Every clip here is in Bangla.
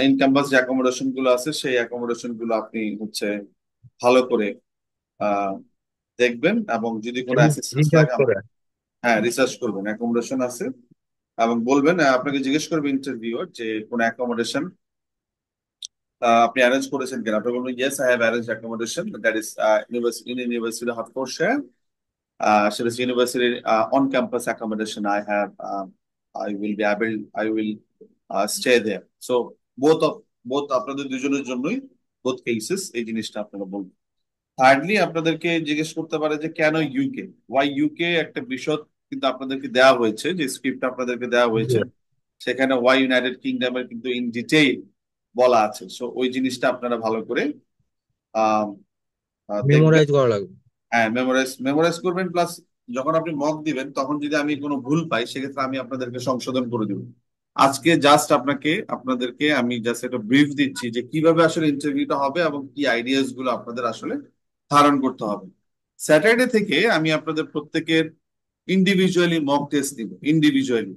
ইন ক্যাম্পাস যে অ্যাকোমোডেশন গুলো আছে সেই অ্যাকোমোডেশন গুলো আপনি হচ্ছে ভালো করে আহ দেখবেন, এবং যদি কোনো অ্যাসিস্ট্যান্স রিচার্জ লাগে করে। হ্যাঁ রিসার্চ করবেন অ্যাকোমোডেশন আছে, এবং বলবেন আপনাকে জিজ্ঞেস করবে ইন্টারভিউয়ার যে কোনো অ্যাকোমোডেশন আপনি অ্যারেঞ্জ করেছেন কিনা। আপনি বলবেন yes I have arrange accommodation that is university Hertfordshire. সেটা ইউনিভার্সিটির on campus accommodation I will be able, I will stay there. So both of both আপনাদের দুজনের জন্যই, বোথ কেসেস এই জিনিসটা আপনারা বলবেন। থার্ডলি আপনাদেরকে জিজ্ঞেস করতে পারে যে কেন ইউকে, ওয়াই ইউকে, একটা বিশদ কিন্তু আপনাদেরকে দেওয়া হয়েছে, যে স্ক্রিপ্ট আপনাদেরকে দেওয়া জি, হয়েছে সেখানে ওয়াই ইউনাইটেড কিংডমের কিন্তু ইন ডিটেইল বলা আছে। সো ওই জিনিসটা আপনারা ভালো করে আহ দেখবেন। মেমোরাইজ করা লাগবে। হ্যাঁ মেমোরাইজ মেমোরাইজ করবেন, প্লাস যখন আপনি মক দিবেন তখন যদি আমি কোনো ভুল পাই সেক্ষেত্রে আমি আপনাদেরকে সংশোধন করে দেবো। আজকে জাস্ট আপনাদেরকে আমি জাস্ট একটা ব্রিফ দিচ্ছি যে কিভাবে আসলে ইন্টারভিউটা হবে এবং কি আইডিয়াস গুলো আপনাদের আসলে ধারণ করতে হবে। স্যাটারডে থেকে আমি আপনাদের প্রত্যেকের ইন্ডিভিজুয়ালি মক টেস্ট দিব, ইন্ডিভিজুয়ালি।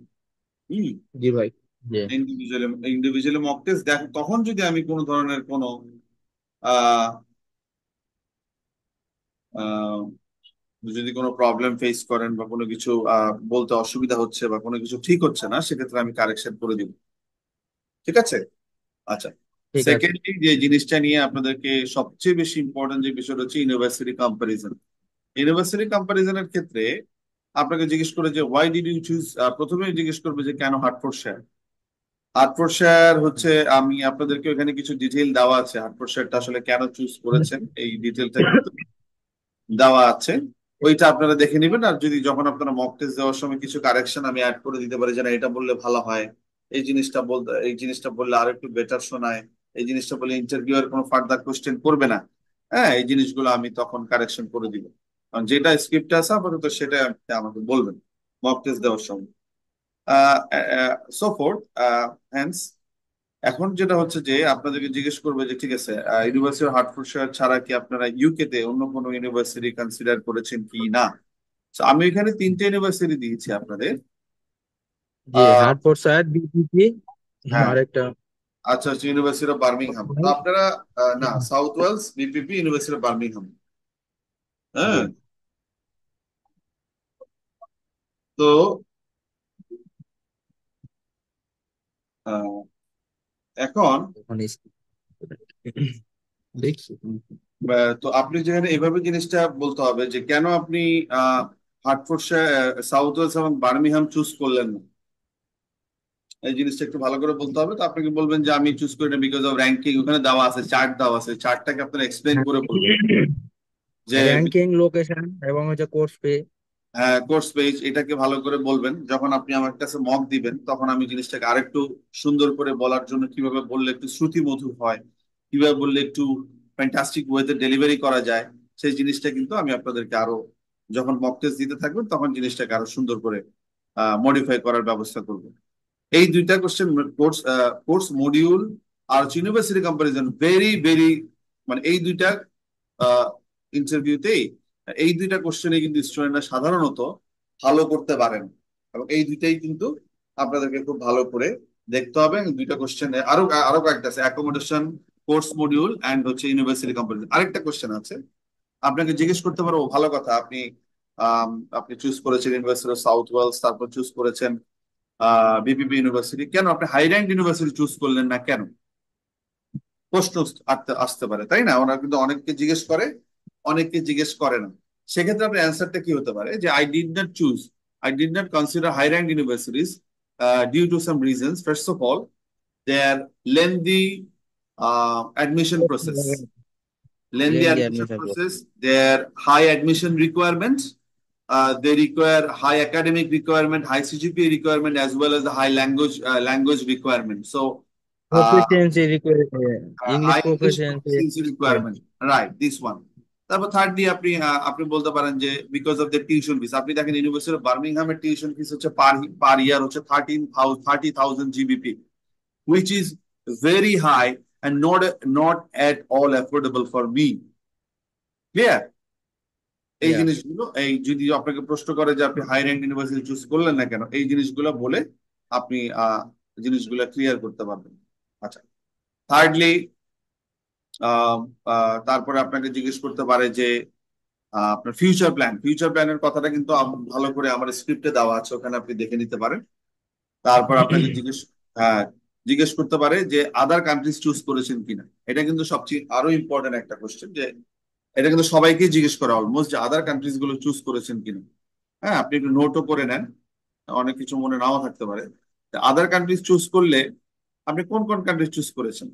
হুম। জি ভাই। জি। ইন্ডিভিজুয়ালি ইন্ডিভিজুয়ালি মক টেস্ট দেখ, তখন যদি আমি কোনো ধরনের কোনো আহ আহ, যদি কোনো প্রবলেম ফেস করেন বা কোনো কিছু বলতে অসুবিধা হচ্ছে বা কোনো কিছু ঠিক হচ্ছে না, সেক্ষেত্রে আমি কারেকশন করে দিব। ঠিক আছে? আচ্ছা। ঠিক আছে। সেকেন্ডলি যে জিনিসটা নিয়ে আপনাদেরকে সবচেয়ে বেশি ইম্পর্টেন্ট যে বিষয়টা হচ্ছে ইউনিভার্সিটি কম্পারিজন। ইউনিভার্সিটি কম্পারিজনের ক্ষেত্রে আপনাকে জিজ্ঞেস করে যে ওয়াই ডিড ইউ চুজ, প্রথমে জিজ্ঞেস করবে যে কেন হার্টফোর্ডশায়ার। হার্টফোর্ডশায়ার হচ্ছে, আমি আপনাদেরকে ওখানে কিছু ডিটেইল দেওয়া আছে হার্টফোর্ডশায়ারটা আসলে কেন চুজ করেছেন, এই ডিটেইলটা কিন্তু দেওয়া আছে। ওইটা আপনারা দেখে নেবেন, আর যদি যখন আপনারা মক টেস্ট দেওয়ার সময় কিছু কারেকশন আমি অ্যাড করে দিতে পারি, যে না এটা বললে ভালো হয়, এই জিনিসটা বললে আরো একটু বেটার শোনায়, এই জিনিসটা বললে ইন্টারভিউয়ার কোনো ফার্দার কোশ্চেন করবে না, হ্যাঁ এই জিনিসগুলো আমি তখন কারেকশন করে দিব। কারণ যেটা স্ক্রিপ্টে আছে আপাতত সেটা আপনি আমাকে বলবেন মক টেস্ট দেওয়ার সময়। সো ফোর্থ হ্যান্স, এখন যেটা হচ্ছে যে আপনাদেরকে জিজ্ঞেস করবে যে ঠিক আছে ইউনিভার্সিটি অফ হার্টফোর্ডশায়ার ছাড়া কি আপনারা ইউকে তে অন্য কোনো ইউনিভার্সিটি কনসিডার করেছেন কি না। So, আমি এখানে তিনটে ইউনিভার্সিটি দিয়েছি আপনাদের। জি, আহ হার্টফোর্ড স্যার, বিপিপি, হ্যাঁ, আরেকটা। আচ্ছা আচ্ছা, ইউনিভার্সিটি অফ বার্মিংহাম তো আপনারা না, South Wales, BPP, University of Birmingham. জি। হ্যাঁ। তো আহ, এখন ওখানে দেখছি। তো আপনি যেখানে এভাবে জিনিসটা বলতে হবে যে কেন আপনি আহ হার্টফোর্ডশায়ার, সাউথ ওয়েলস এবং বার্মিংহাম চুজ করলেন না, এই জিনিসটা একটু ভালো করে বলতে হবে। তো আপনাকে বলবেন যে আমি চুজ করি না বিকজ অফ র্যাঙ্কিং, ওখানে দেওয়া আছে, চার্ট দেওয়া আছে, চার্টটাকে আপনারা এক্সপ্লেন করে বলবেন যে র্যাঙ্কিং, লোকেশন এবং হচ্ছে কোর্স পে। কোর্স পেজ, এটাকে ভালো করে বলবেন। যখন আপনি আমার কাছে মক দিবেন তখন আমি জিনিসটাকে আরেকটু সুন্দর করে বলার জন্য কিভাবে বললে একটু শ্রুতি মধুর হয়, কিভাবে বললে একটু ফ্যান্টাস্টিক ওয়েতে ডেলিভারি করা যায়, সেই জিনিসটা কিন্তু আমি আপনাদেরকে আরো, যখন মক টেস্ট দিতে থাকবেন তখন জিনিসটাকে আরো সুন্দর করে মডিফাই করার ব্যবস্থা করব। এই দুইটা কোশ্চেন, কোর্স কোর্স মডিউল আর ইউনিভার্সিটি কম্পারিজন, ভেরি ভেরি, মানে এই দুইটা ইন্টারভিউতেই এই দুইটা কোশ্চেনে কিন্তু স্টুডেন্টরা সাধারণত ভালো করতে পারেন, এবং এই দুইটাই কিন্তু আপনাদেরকে খুব ভালো করে দেখতে হবে। এবং দুইটা কোশ্চেনে আরো আরো কয়েকটা আছে, অ্যাকোমোডেশন, কোর্স মডিউল অ্যান্ড হচ্ছে ইউনিভার্সিটি কম্পারিজন। আরেকটা কোশ্চেন আছে, আপনাকে জিজ্ঞেস করতে পারবো, ভালো কথা, আম, আপনি চুজ করেছেন ইউনিভার্সিটি অফ সাউথ ওয়েলস, তারপর চুজ করেছেন বিপিবি ইউনিভার্সিটি, কেন আপনি হাই র্যাঙ্ক ইউনিভার্সিটি চুজ করলেন না কেন, প্রশ্ন আসতে আসতে পারে, তাই না? ওরা কিন্তু অনেককে জিজ্ঞেস করে, অনেককে জিজ্ঞেস করে না। সেক্ষেত্রে আপনার অ্যান্সারটা কি হতে পারে যে I did not consider high rank universities due to some reasons. First of all, there lengthy admission process, lengthy lengthy admission admission. process, their high admission requirements, they require high academic requirement, high CGPA requirement, as well as the high language requirement. So, uh, proficiency English high English proficiency. proficiency requirement, right? This one. তারপর থার্ডলি আপনি বলতে পারেন যে because of the tuition fees, আপনি দেখেন ইউনিভার্সিটি অফ বার্মিংহামের টিউশন ফিস হচ্ছে পার ইয়ার হচ্ছে 30,000 GBP, which is very high and not at all affordable for me. Clear? এই জিনিসগুলো, এই যদি আপনাকে প্রশ্ন করে যে আপনি হাই র্যাঙ্ক ইউনিভার্সিটি চুজ করলেন না কেন, এই জিনিসগুলো বলে আপনি জিনিসগুলো ক্লিয়ার করতে পারবেন। আচ্ছা। থার্ডলি তারপরে আপনাকে জিজ্ঞেস করতে পারে যে আপনার ফিউচার প্ল্যানের কথাটা কিন্তু ভালো করে আমার স্ক্রিপ্টে দেওয়া আছে, ওখানে আপনি দেখে নিতে পারেন। তারপর আপনাকে হ্যাঁ জিজ্ঞেস করতে পারে যে আদার কান্ট্রিজ চুজ করেছেন কিনা। এটা কিন্তু সবচেয়ে আরো ইম্পর্টেন্ট একটা কোশ্চেন, যে এটা কিন্তু সবাইকেই জিজ্ঞেস করা অলমোস্ট, যে আদার কান্ট্রিজ গুলো চুজ করেছেন কিনা। হ্যাঁ, আপনি একটু নোটও করে নেন, অনেক কিছু মনে নাও থাকতে পারে। আদার কান্ট্রিজ চুজ করলে আপনি কোন কোন কান্ট্রি চুজ করেছেন।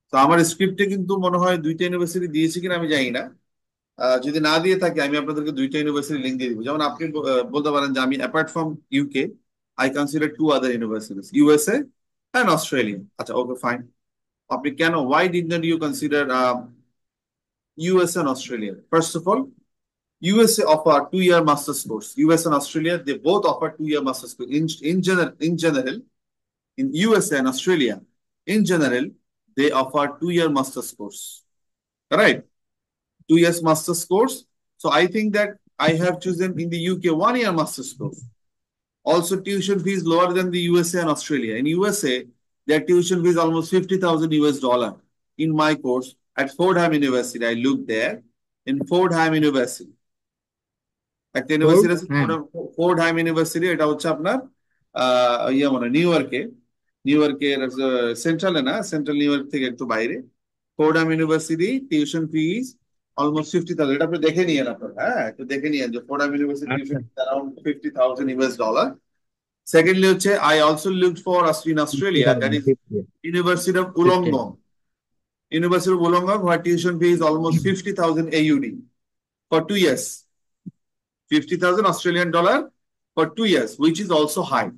তো আমার স্ক্রিপ্টে কিন্তু মনে হয় দুইটা ইউনিভার্সিটি দিয়েছি কিনা আমি জানি না। যদি না দিয়ে থাকে আমি আপনাদেরকে দুইটা ইউনিভার্সিটি লিঙ্ক দিয়ে দিব। যেমন আপনি বলতে পারেন যে আমি apart from UK I consider two other universities, USA and Australia. আচ্ছা, ওকে ফাইন। আপনি কেন, why did not you consider USA and Australia? First of all, USA offer 2 year master's course. US and Australia, they both offer 2 year master's course. In general, in USA and Australia, in general, they offer 2 year master's course. Right? 2 years master's course. So I think that I have chosen in the UK 1 year master's course. Also, tuition fees lower than the USA and Australia. In USA, their tuition fees almost 50,000 US dollar. In my course at Fordham University, I looked there. In Fordham University, একটা ফোর্ড ইউনিভার্সিটি আছে হ্যাঁ। ফোর্ডহাম ইউনিভার্সিটি, এটা হচ্ছে আপনার ইয়ে মানে নিউ ইয়র্কের সেন্ট্রালে না, সেন্ট্রাল নিউ ইয়র্ক থেকে একটু বাইরে। ফোর্ডহাম ইউনিভার্সিটি টিউশন ফিস অলমোস্ট 50,000। এটা আপনি দেখে নিয়েন আপনার, হ্যাঁ একটু দেখে নিয়েন যে ফোর্ডহাম ইউনিভার্সিটি টিউশন আচ্ছা। Fees around 50,000 US dollar. Secondly হচ্ছে I also looked for in fifty Australia, that thousand is fifty University of fifty Wollongong. University of Wollongong, where tuition fee is almost 50,000 AUD for 2 years. 50,000 Australian dollar for 2 years, which is also high.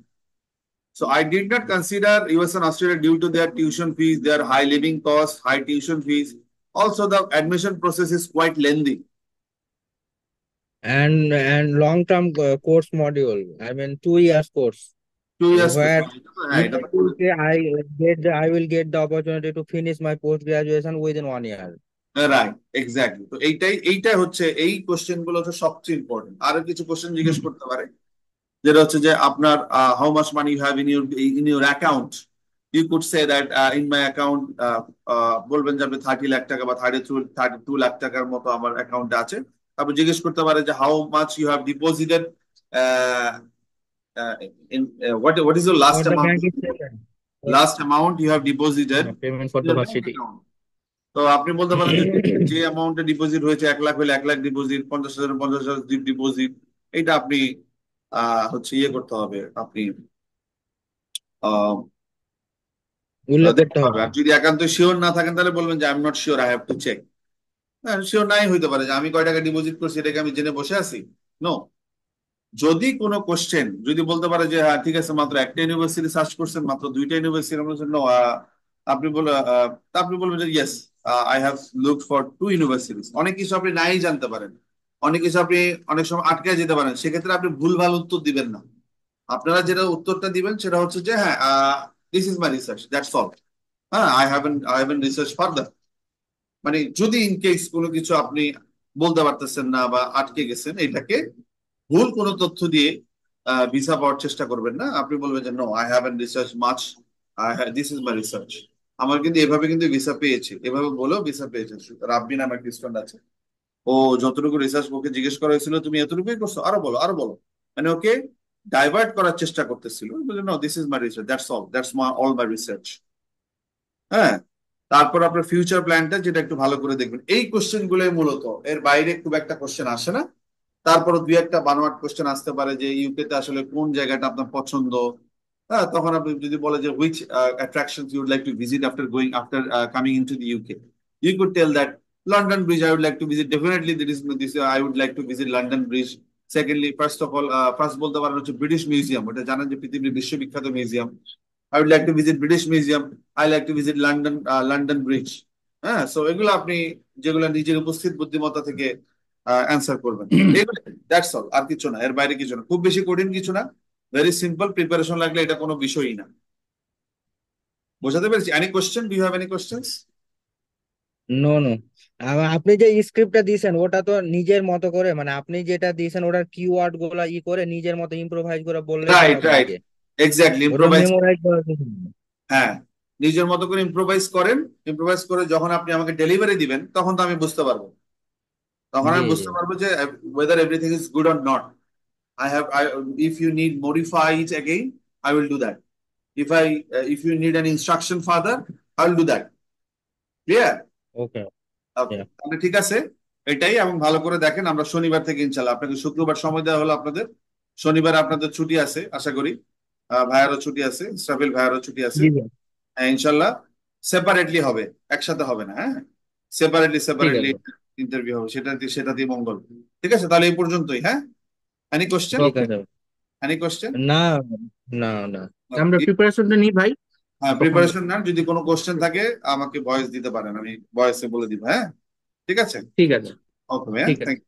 So I did not consider US and Australia due to their tuition fees, their high living costs, high tuition fees. Also, the admission process is quite lengthy. and long term course module, I mean 2 years course, 2 years course. where হ্যাঁ, in এটা the তো বলে- UK I will get the opportunity to finish my post graduation within 1 year. Right, exactly. তো এইটাই হচ্ছে, এই কোশ্চেন গুলো হচ্ছে সবচেয়ে ইম্পর্টেন্ট। আরো কিছু কোশ্চেন জিজ্ঞেস করতে পারে, যেটা হচ্ছে যে আপনার how much money you have in your account. You could say that in my account, বলবেন যে আপনি 30 লাখ টাকা বা 32 লাখ টাকার মতো আমার অ্যাকাউন্টে আছে। তারপর জিজ্ঞেস করতে পারে যে how much you have deposited in what is your For last the amount, bank statement, you have deposited payment for in the your bank varsity. Account. তো আপনি বলতে পারেন যে যে অ্যামাউন্টে ডিপোজিট হয়েছে 1 লাখ হলে 1 লাখ ডিপোজিট, 50,000 50,000 ডিপোজিট। এটা আপনি হচ্ছে ইয়ে করতে হবে, আপনি আহ, উল্লেখ দেখতে করতে হবে। হবে। আর যদি একান্ত শিওর না থাকেন তাহলে বলবেন যে I am not sure, I have to check. হ্যাঁ, শিওর নাই হইতে পারে যে আমি কয় টাকা ডিপোজিট করছি এটাকে আমি জেনে বসে আছি। নো, যদি কোনো কোশ্চেন যদি বলতে পারে যে হ্যাঁ ঠিক আছে মাত্র একটা ইউনিভার্সিটি সার্চ করছেন, মাত্র দুইটা ইউনিভার্সিটি জন্য, আপনি বলে আপনি বলবেন যে yes I have looked for 2 universities. অনেক কিছু আপনি নাই জানতে পারেন, অনেক কিছু আপনি অনেক সময় আটকে যেতে পারেন, সেক্ষেত্রে আপনি ভুলভাল উত্তর দিবেন না। আপনারা যেটা উত্তরটা দিবেন সেটা হচ্ছে যে হ্যাঁ this is my research, that's all. হ্যাঁ, আই হ্যাভেন রিসার্চ ফার্দার। মানে যদি ইন কেস কোনো কিছু আপনি বলতে পারতেছেন না বা আটকে গেছেন, এটাকে ভুল কোনো তথ্য দিয়ে ভিসা পাওয়ার চেষ্টা করবেন না। আপনি বলবেন যে no, I haven't research much, this is my research. আমার কিন্তু এভাবে কিন্তু ভিসা পেয়েছে, এভাবে বলেও ভিসা পেয়েছে। রাব্বি নামে একটা স্টুডেন্ট আছে, ও যতটুকু রিসার্চ ওকে জিজ্ঞেস করা হয়েছিল তুমি এতটুকুই করছো, আরো বলো আরো বলো, মানে ওকে ডাইভার্ট করার চেষ্টা করতেছিল। No, this is my research, that's all, that's my all my research. হ্যাঁ, তারপর আপনার ফিউচার প্ল্যানটা যেটা একটু ভালো করে দেখবেন। এই কোশ্চেন গুলোই মূলত, এর বাইরে খুব একটা কোশ্চেন আসে না। তারপরে দুই একটা বানোয়াট কোশ্চেন আসতে পারে যে ইউকে তে আসলে কোন জায়গাটা আপনার পছন্দ। হ্যাঁ, তখন আপনি যদি বলে যে which attractions you would like to visit after coming into the UK, you could tell that London bridge I would like to visit, definitely this I would like to visit London bridge. Secondly, first of all, first বলতে পারেন হচ্ছে ব্রিটিশ মিউজিয়াম, ওটা জানেন যে পৃথিবীর বিশ্ববিখ্যাত museum. I would like to visit British Museum. I like to visit London Bridge. হ্যাঁ, সো এগুলো আপনি যেগুলো নিজের উপস্থিত বুদ্ধিমত্তা থেকে অ্যান্সার করবেন। এগুলো, দ্যাটস অল, আর কিছু না, এর বাইরে কিছু না, খুব বেশি কঠিন কিছু না। ভেরি সিম্পল, প্রিপারেশন লাগলে এটা কোনো বিষয়ই না। বোঝাতে পেরেছি? Any question, do you have any questions? No no, আপনি যে স্ক্রিপ্টটা দিয়েছেন ওটা তো নিজের মতো করে, মানে আপনি যেটা দিয়েছেন ওটার কিওয়ার্ড গুলা করে নিজের মতো ইম্প্রোভাইজ করে বললেই তো রাইট হবে রাইট, আগে। এক্স্যাক্টলি, ওটা ইম্প্রোভাইজ। মেমোরাইজ করার কিছু নেই। হ্যাঁ, নিজের মতো করে ইম্প্রোভাইজ করেন। ইম্প্রোভাইজ করে যখন আপনি আমাকে ডেলিভারি দিবেন তখন তো আমি বুঝতে পারবো, তখন জি আমি জি বুঝতে পারবো যে whether everything is good or not. I if you need modify it again, I will do that. If you need an instruction further, I will do that. Clear? ওকে। ওকে, তাহলে ঠিক আছে। এটাই, এবং ভালো করে দেখেন, আমরা শনিবার থেকে ইনশাল্লাহ, আপনাকে শুক্রবার সময় দেওয়া হলো আপনাদের, শনিবার আপনাদের ছুটি আছে আশা করি, ভাইয়ারও ছুটি আছে, ইসরাফিল ভাইয়ারও ছুটি আছে। জি ভাই। হ্যাঁ, ইনশাল্লাহ সেপারেটলি হবে, একসাথে হবে না, হ্যাঁ, সেপারেটলি ঠিক সেপারেটলি আছে। ইন্টারভিউ হবে, সেটা দিয়ে মঙ্গল। ঠিক আছে, তাহলে এই পর্যন্তই, হ্যাঁ। Any question? ঠিক আছে। Any question? না না না, আমরা প্রিপারেশনটা নিই ভাই। হ্যাঁ, তখন প্রিপারেশন নেন, যদি কোনো কোশ্চেন থাকে আমাকে ভয়েস দিতে পারেন, আমি ভয়েসে বলে দিব, হ্যাঁ। ঠিক আছে। ঠিক আছে। ওকে ভাইয়া, ঠিক আছে। থ্যাংক